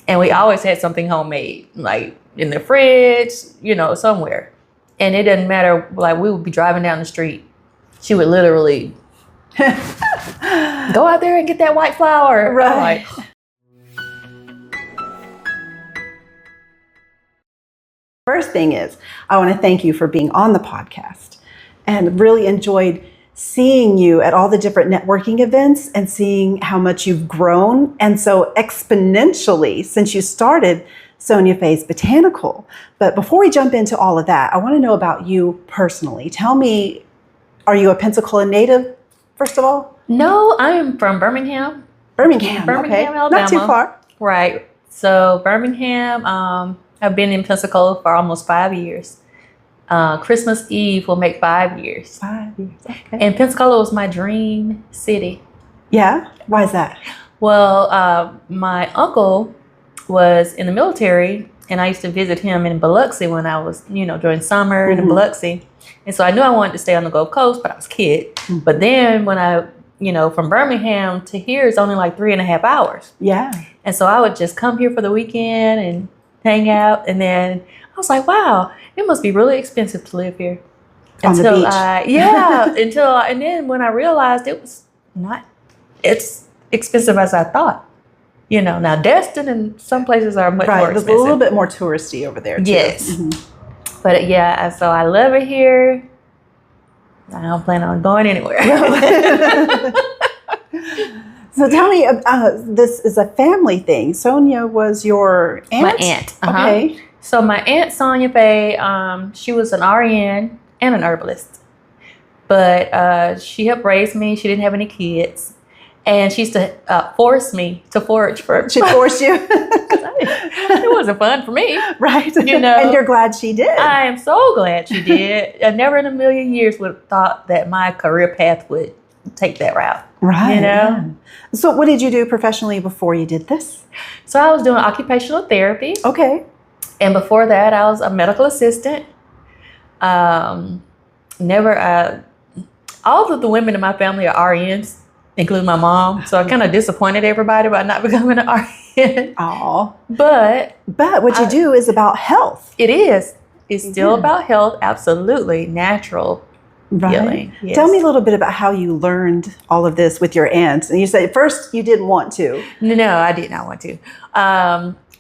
And we always had something homemade, like in the fridge, somewhere. And it didn't matter, like we would be driving down the street. She would literally go out there and get that white flour. Right. First thing is, I want to thank you for being on the podcast and really enjoyed seeing you at all the different networking events and seeing how much you've grown. And so exponentially since you started Sonia Faye's Botanical. But before we jump into all of that, I want to know about you personally. Tell me, are you a Pensacola native, first of all? No, I'm from Birmingham. Birmingham, okay. Alabama. Not too far. Right. So Birmingham, I've been in Pensacola for almost 5 years. Christmas Eve will make 5 years. 5 years, okay. And Pensacola was my dream city. Yeah? Why is that? Well, my uncle was in the military, and I used to visit him in Biloxi when I was, during summer in Biloxi. And so I knew I wanted to stay on the Gulf Coast, but I was a kid. Mm-hmm. But then when I, from Birmingham to here is only like 3.5 hours. Yeah. And so I would just come here for the weekend and hang out. And then I was like, wow, it must be really expensive to live here. On the beach. And then when I realized it was not, it's expensive as I thought. Now Destin and some places are much more expensive. It's a little bit more touristy over there too. Yes. Mm-hmm. But yeah, so I love it here. I don't plan on going anywhere. So tell me, this is a family thing. Sonia was your aunt? My aunt. Uh-huh. Okay. So my aunt Sonia Faye, she was an RN and an herbalist. But she helped raise me. She didn't have any kids. And she used to force me to forage for her. She forced you? It wasn't fun for me. Right. And you're glad she did. I am so glad she did. I never in a million years would have thought that my career path would take that route. Right. Yeah. So what did you do professionally before you did this? So I was doing occupational therapy. Okay. And before that, I was a medical assistant. All of the women in my family are RNs, including my mom. So I kind of disappointed everybody by not becoming an RN. Oh. But what you do is about health. It is. It's still about health. Absolutely. Natural healing. Yes. Tell me a little bit about how you learned all of this with your aunt. And you said at first you didn't want to. No, I did not want to.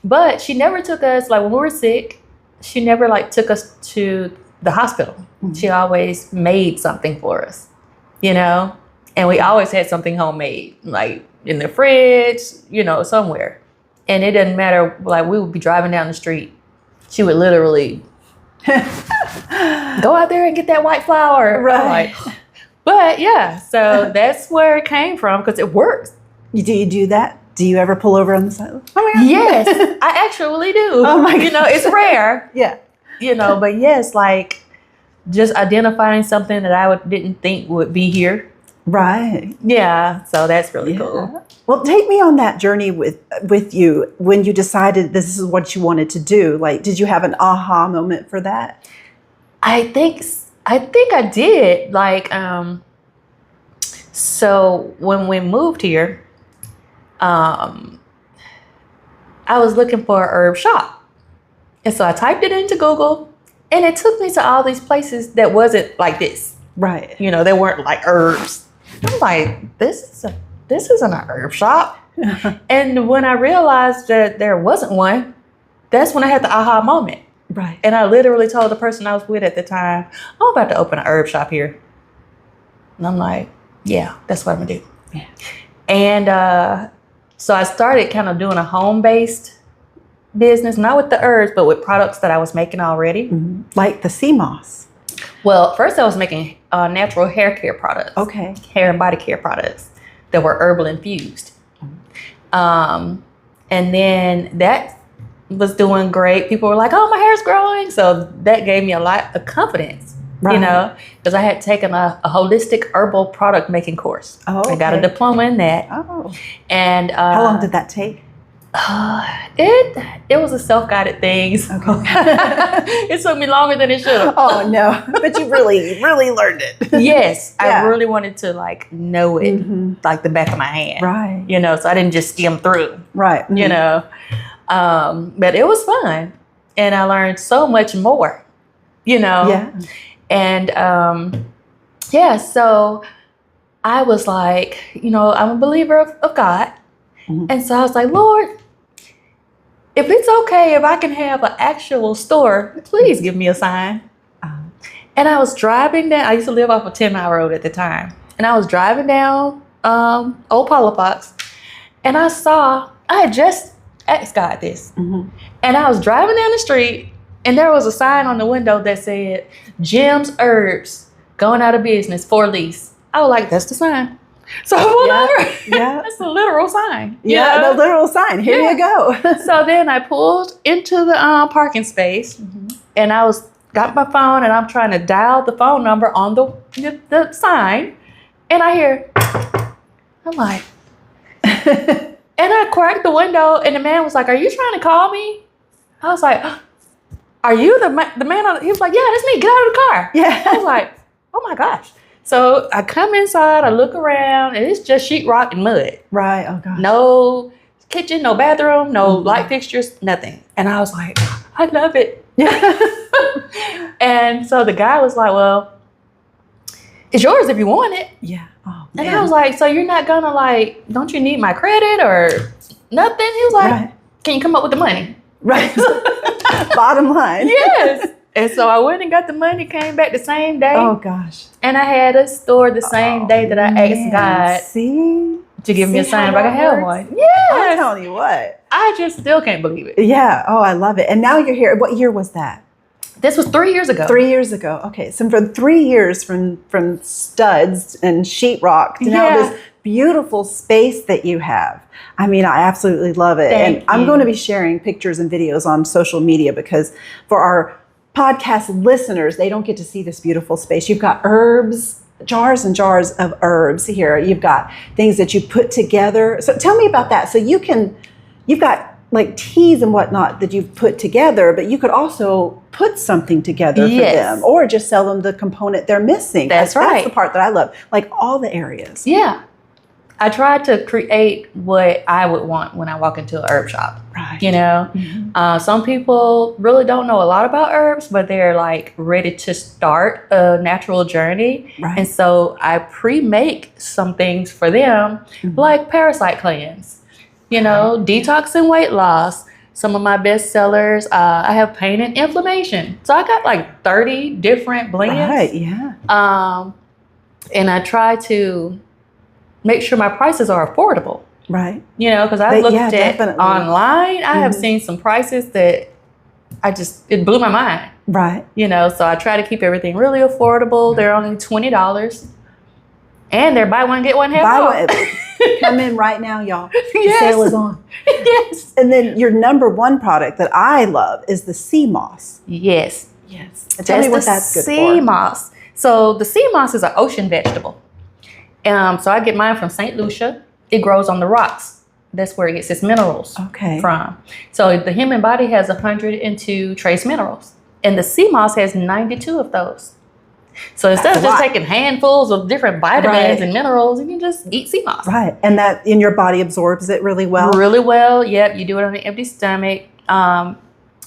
But she never took us, like when we were sick, she never took us to the hospital. Mm-hmm. She always made something for us, and we always had something homemade, like in the fridge, somewhere. And it didn't matter, like we would be driving down the street. She would literally go out there and get that white flour. Right. But yeah, so that's where it came from because it works. Do you do that? Do you ever pull over on the side? Oh my God. Yes, I actually do. Oh my God. It's rare. Yeah. But yes, like just identifying something that I didn't think would be here. Right. Yeah. So that's really cool. Well, take me on that journey with you when you decided this is what you wanted to do. Like, did you have an aha moment for that? I think I did. Like, so when we moved here, I was looking for a herb shop. And so I typed it into Google and it took me to all these places that wasn't like this. Right. They weren't like herbs. I'm like, this isn't an herb shop. And when I realized that there wasn't one, that's when I had the aha moment. Right. And I literally told the person I was with at the time, I'm about to open an herb shop here. And I'm like, yeah, that's what I'm gonna do. Yeah. And so I started kind of doing a home-based business, not with the herbs, but with products that I was making already. Mm-hmm. Like the sea moss. Well, first I was making natural hair care products. Okay. Hair and body care products that were herbal infused. And then that was doing great. People were like, oh, my hair's growing. So that gave me a lot of confidence, because I had taken a holistic herbal product making course. Oh, okay. I got a diploma in that. Oh. And how long did that take? It was a self-guided thing. So Okay. it took me longer than it should have. Oh no, but you really, really learned it. Yes, Yeah. I really wanted to know it like the back of my hand. Right. So I didn't just skim through. Right. And But it was fun. And I learned so much more, Yeah. And so I was like, I'm a believer of God. Mm-hmm. And so I was like, Lord, if it's okay if I can have an actual store, please give me a sign. And I was driving down. I used to live off of 10 Mile Road at the time. And I was driving down Old Palafox. And I had just asked God this. Mm-hmm. And I was driving down the street. And there was a sign on the window that said, Jim's Herbs going out of business for lease. I was like, that's the sign. So I pulled over. Yeah. That's the literal sign. Yeah, the literal sign. Here you go. So then I pulled into the parking space. Mm-hmm. And I got my phone and I'm trying to dial the phone number on the sign. And I hear, I'm like, and I cracked the window and the man was like, are you trying to call me? I was like, are you the man on? He was like, yeah, that's me. Get out of the car. Yeah. I was like, oh my gosh. So I come inside, I look around, and it's just sheetrock and mud. Right. Oh gosh. No kitchen, no bathroom, no light fixtures, nothing. And I was like, I love it. Yeah. And so the guy was like, well, it's yours if you want it. Yeah. Oh, man. And I was like, so you're not gonna don't you need my credit or nothing? He was like, can you come up with the money? Right. Bottom line. Yes. And so I went and got the money, came back the same day. Oh gosh. And I had a store the same day that I asked God to give me a sign if I could have one. Yes. I'm telling you what. I just still can't believe it. Yeah. Oh, I love it. And now you're here. What year was that? This was 3 years ago. 3 years ago. Okay. So for 3 years from studs and sheetrock to now this beautiful space that you have. I mean, I absolutely love it. Thank you. I'm going to be sharing pictures and videos on social media because for our podcast listeners, they don't get to see this beautiful space. You've got herbs, jars and jars of herbs here. You've got things that you put together. So tell me about that. So you've got like teas and whatnot that you've put together, but you could also put something together for them or just sell them the component they're missing. That's right. That's the part that I love, like all the areas. Yeah. I tried to create what I would want when I walk into a herb shop. Right. Mm-hmm. Some people really don't know a lot about herbs, but they're like ready to start a natural journey. Right. And so I pre-make some things for them, like parasite cleanse, detox and weight loss. Some of my best sellers, I have pain and inflammation. So I got like 30 different blends. Right, yeah. And I try to make sure my prices are affordable. Right. Because I looked at online, I have seen some prices that it blew my mind. Right. So I try to keep everything really affordable. They're only $20. And they're buy one, get one half off. Come in right now, y'all. The Yes. sale is on. Yes. And then your number one product that I love is the sea moss. Yes. Yes. Tell me what that's good for. Sea moss. So the sea moss is an ocean vegetable. So I get mine from St. Lucia. It grows on the rocks. That's where it gets its minerals from. So the human body has 102 trace minerals. And the sea moss has 92 of those. So instead of just taking handfuls of different vitamins and minerals, you can just eat sea moss. Right. And that in your body absorbs it really well? Really well. Yep. You do it on an empty stomach. And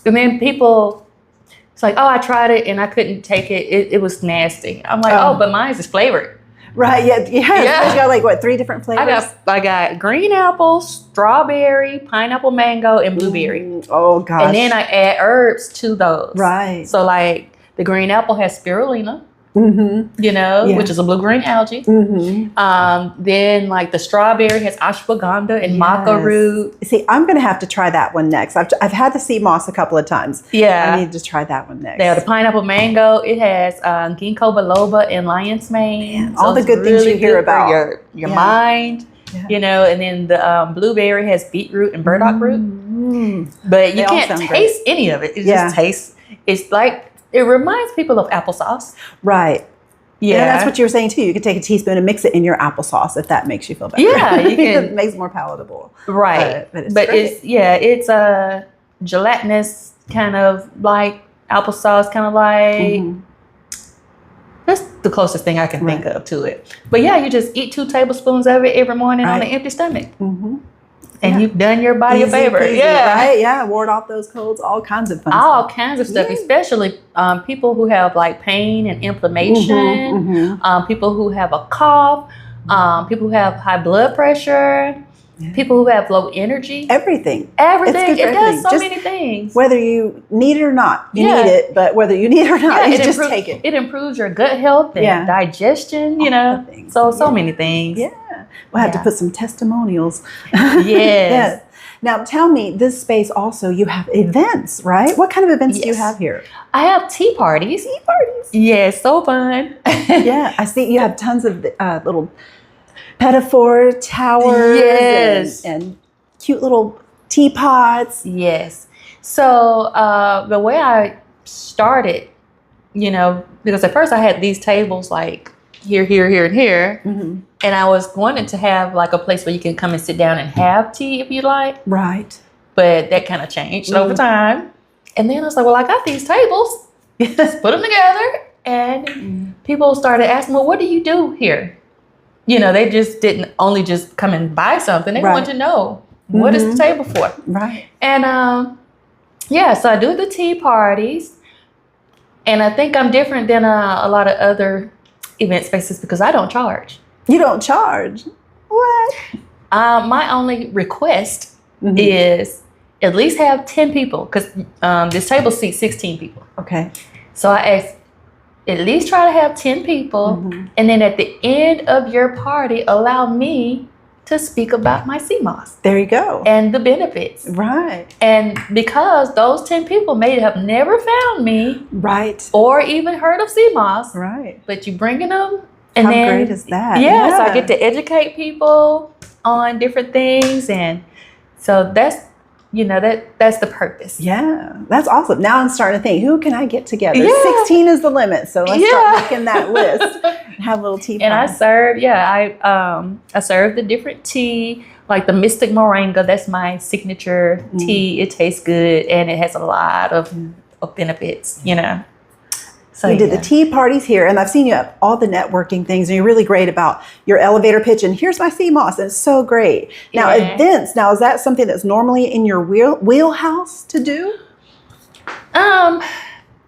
then people, it's like, oh, I tried it and I couldn't take it. It was nasty. I'm like, but mine is flavored. Right. Yeah. You got like what, 3 different flavors? I got green apple, strawberry, pineapple, mango, and blueberry. Oh gosh. And then I add herbs to those. Right. So like the green apple has spirulina. Mm-hmm. Which is a blue-green algae. Mm-hmm. Then like the strawberry has ashwagandha and maca root. See, I'm going to have to try that one next. I've had the sea moss a couple of times. Yeah. I need to try that one next. Yeah, the pineapple mango, it has ginkgo biloba and lion's mane. All the good things you hear about. Your mind, and then the blueberry has beetroot and burdock root. But you can't taste any of it. It just tastes, it's like, it reminds people of applesauce. Right. Yeah. And that's what you were saying too. You could take a teaspoon and mix it in your applesauce if that makes you feel better. Yeah, you can. It makes it more palatable. Right. But it's a gelatinous kind of like applesauce, kind of like that's the closest thing I can think of to it. But yeah, you just eat 2 tablespoons of it every morning on an empty stomach. and you've done your body a favor. Peasy, right? Yeah, ward off those colds, all kinds of fun all stuff. kinds of stuff, Yeah. especially people who have like pain and inflammation, people who have a cough, people who have high blood pressure, people who have low energy. Everything. Everything. It's good for It does everything. so Just many things. whether you need it or not, you need it. But whether you need it or not, you just take it. It improves your gut health and digestion, you know. So many things. Yeah. We'll have to put some testimonials. Yes. Now tell me, this space also, you have events, right? What kind of events do you have here? I have tea parties. Tea parties. Yes, so fun. Yeah, I see you have tons of little pedophore towers and cute little teapots. Yes. So the way I started, you know, because at first I had these tables like here, and here. And I was wanting to have like a place where you can come and sit down and have tea if you like. Right. But that kind of changed over time. And then I was like, well, I got these tables. Just put them together. And people started asking, well, what do you do here? You know, they just didn't only just come and buy something. They wanted to know, what is the table for? Right. And so I do the tea parties. And I think I'm different than a lot of other event spaces because I don't charge. You don't charge? What? My only request is at least have 10 people because this table seats 16 people. Okay. So I asked, at least try to have 10 people. And then at the end of your party, allow me to speak about my sea moss. There you go. And the benefits. Right. And because those 10 people may have never found me. Right. Or even heard of sea moss. Right. But you bringing them. And How then, great is that? Yeah, so I get to educate people on different things. And so that's, you know, that's the purpose. Yeah, that's awesome. Now I'm starting to think, who can I get together? Yeah. 16 is the limit. So let's start making that list and have a little tea. And I serve, I serve the different tea, like the Mystic Moringa. That's my signature tea. It tastes good and it has a lot of benefits, you know. So you did the tea parties here, and I've seen you at all the networking things, and you're really great about your elevator pitch, and here's my sea moss, and it's so great. Now, events, is that something that's normally in your wheelhouse to do?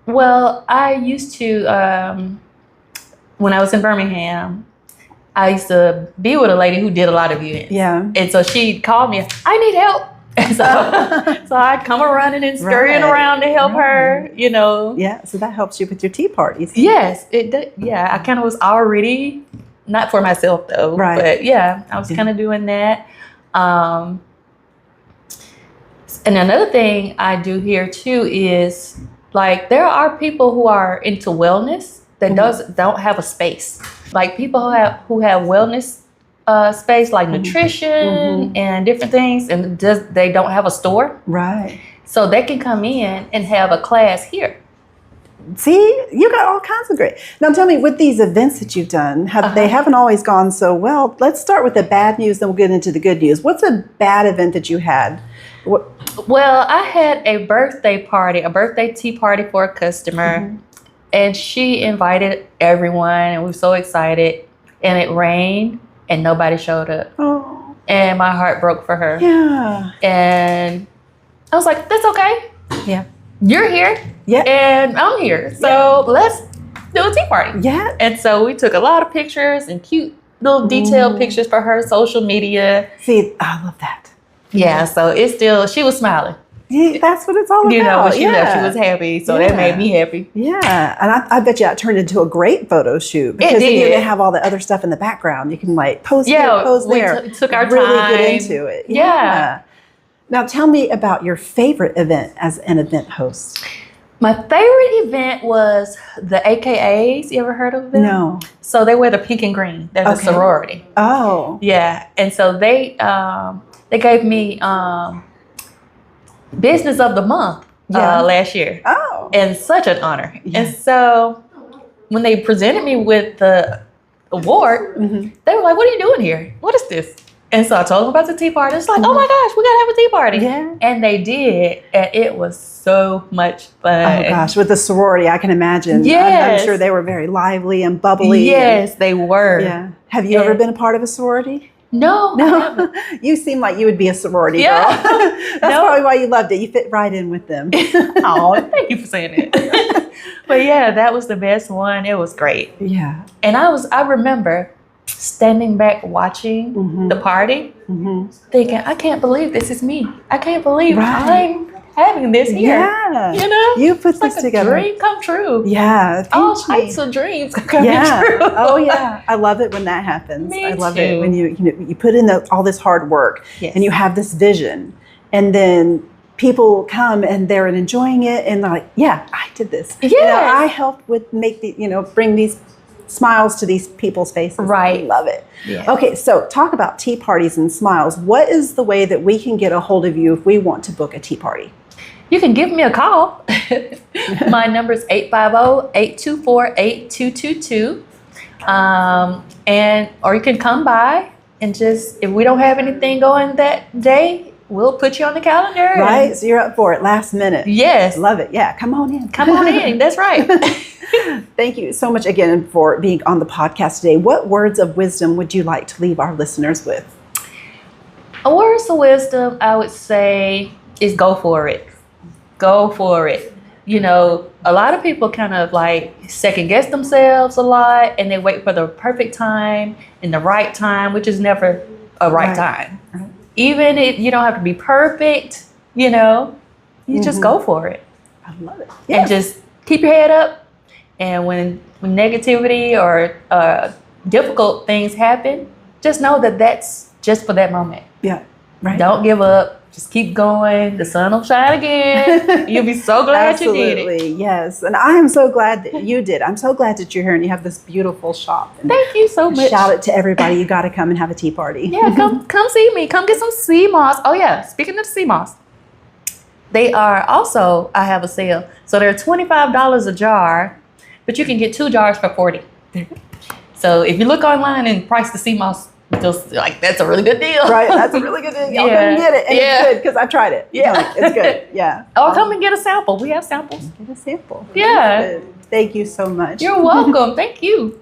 Well, I used to, when I was in Birmingham, I used to be with a lady who did a lot of events. Yeah. And so she'd call me, I need help. And so I'd come running and scurrying around to help her, you know. Yeah, so that helps you with your tea parties. Yes, it did. Yeah, I kind of was already, not for myself though, but yeah, I was kind of doing that. And another thing I do here too is like there are people who are into wellness that don't have a space. Like people who have wellness space like nutrition and different things, and they don't have a store. Right. So they can come in and have a class here. See, you got all kinds of great. Now tell me, with these events that you've done, they haven't always gone so well. Let's start with the bad news, then we'll get into the good news. What's a bad event that you had? Well, I had a birthday tea party for a customer, and she invited everyone, and we were so excited, and it rained. And nobody showed up. Oh. And my heart broke for her. Yeah. And I was like, that's okay. Yeah. You're here. Yeah. And I'm here. So let's do a tea party. Yeah. And so we took a lot of pictures and cute little detailed pictures for her social media. See, I love that. Yeah. So it's still, she was smiling. Yeah, that's what it's all about. You know, when she left, she was happy. So that made me happy. Yeah. And I bet you that turned into a great photo shoot. Because then you have all the other stuff in the background. You can like pose here, pose there. We took our really time. Get into it. Yeah. Now tell me about your favorite event as an event host. My favorite event was the AKAs. You ever heard of them? No. So they wear the pink and green. They're the sorority. Oh. Yeah. And so they gave me Business of the Month last year. Oh. And such an honor. Yeah. And so when they presented me with the award, they were like, what are you doing here? What is this? And so I told them about the tea party. It's like, oh my gosh, we got to have a tea party. Yeah. And they did. And it was so much fun. Oh gosh, with the sorority, I can imagine. Yes. I'm sure they were very lively and bubbly. Yes, they were. Yeah. Have you ever been a part of a sorority? No, I haven't. You seem like you would be a sorority Yeah. girl. That's probably why you loved it. You fit right in with them. Oh, thank you for saying it. But yeah, that was the best one. It was great. Yeah. And I remember standing back watching the party, thinking, I can't believe this is me. I can't believe I'm having this here. Yeah. You know? You put It's this like together. a dream come true. Yeah. All types of dreams come true. Oh yeah. I love it when that happens. Me I love too. it when you put in all this hard work and you have this vision, and then people come and they're enjoying it and they're like, yeah, I did this. Yes. You know, I helped with bring these smiles to these people's faces. Right. I love it. Yeah. Okay, so talk about tea parties and smiles. What is the way that we can get a hold of you if we want to book a tea party? You can give me a call. My number is 850-824-8222. Or you can come by and just, if we don't have anything going that day, we'll put you on the calendar. Right, so you're up for it last minute. Yes. Love it. Yeah, come on in. Come on in. That's right. Thank you so much again for being on the podcast today. What words of wisdom would you like to leave our listeners with? A words of wisdom, I would say, is go for it. Go for it. You know, a lot of people kind of like second guess themselves a lot, and they wait for the perfect time and the right time, which is never a right time. Right. Even if you don't have to be perfect, you just go for it. I love it. And just keep your head up. And when negativity or difficult things happen, just know that that's just for that moment. Yeah. Right. Don't give up. Just keep going. The sun will shine again. You'll be so glad you did it. Absolutely, yes. And I am so glad that you did. I'm so glad that you're here and you have this beautiful shop. And Thank you so much. shout it to everybody. You got to come and have a tea party. Yeah, come see me. Come get some sea moss. Oh yeah, speaking of sea moss, they are also, I have a sale. So they're $25 a jar, but you can get 2 jars for $40. So if you look online and price the sea moss, just like that's a really good deal. Right, that's a really good deal. Y'all Yeah. come and get it. And Yeah. it's good because I've tried it. Yeah. It's good. Yeah. Or come and get a sample. We have samples. Get a sample. Yeah. Good. Thank you so much. You're welcome. Thank you.